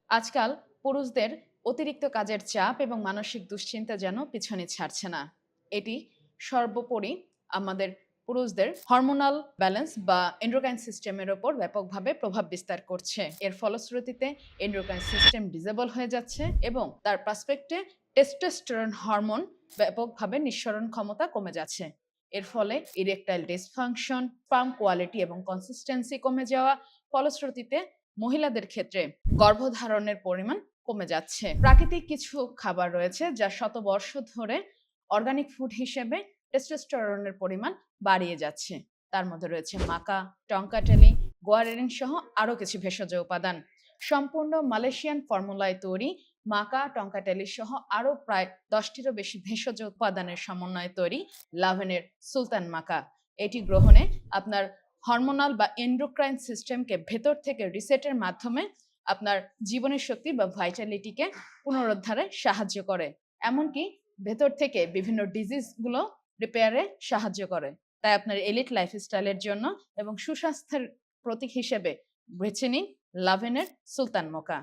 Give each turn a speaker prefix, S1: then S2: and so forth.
S1: আজকাল পুরুষদের অতিরিক্ত কাজের চাপ এবং মানসিক দুশ্চিন্তা যেন পিছনে ছাড়ছে না। এটি সর্বোপরি আমাদের পুরুষদের হরমোনাল ব্যালেন্স বা এন্ডোক্রাইন সিস্টেমের ওপর ব্যাপকভাবে প্রভাব বিস্তার করছে। এর ফলশ্রুতিতে এন্ডোক্রাইন সিস্টেম ডিসেবল হয়ে যাচ্ছে এবং তার পার্সপেক্টে টেস্টোস্টেরন হরমোন ব্যাপকভাবে নিঃসরণ ক্ষমতা কমে যাচ্ছে। এর ফলে ইরেকটাইল ডিসফাংশন, স্পার্ম কোয়ালিটি এবং কনসিস্টেন্সি কমে যাওয়া, ফলশ্রুতিতে মহিলাদের ক্ষেত্রে গর্ভধারণের পরিমাণ কমে যাচ্ছে। প্রাকৃতিক কিছু খাবার রয়েছে যা শত বর্ষ ধরে অর্গানিক ফুড হিসেবে টেস্টোস্টেরনের পরিমাণ বাড়িয়ে যাচ্ছে। তার মধ্যে রয়েছে মাকা, টংকাটেলি, গোয়ারেরিন সহ আরও কিছু ভেষজ উপাদান। সম্পূর্ণ মালয়েশিয়ান ফর্মুলায় তৈরি মাকা, টংকাটেলি সহ আরও প্রায় 10টিরও বেশি ভেষজ উপাদানের সমন্বয়ে তৈরি লাভেনের সুলতান মাকা। এটি গ্রহণে আপনার হরমোনাল বা এন্ডোক্রাইন সিস্টেমকে ভেতর থেকে রিসেটের মাধ্যমে আপনার জীবনের শক্তি বা ভাইটালিটিকে পুনরুদ্ধারে সাহায্য করে, এমনকি ভেতর থেকে বিভিন্ন ডিজিজগুলো রিপেয়ারে সাহায্য করে। তাই আপনার এলিট লাইফস্টাইলের জন্য এবং সুস্বাস্থ্যের প্রতীক হিসেবে বেছে নিন লাভেনের সুলতান মোকা।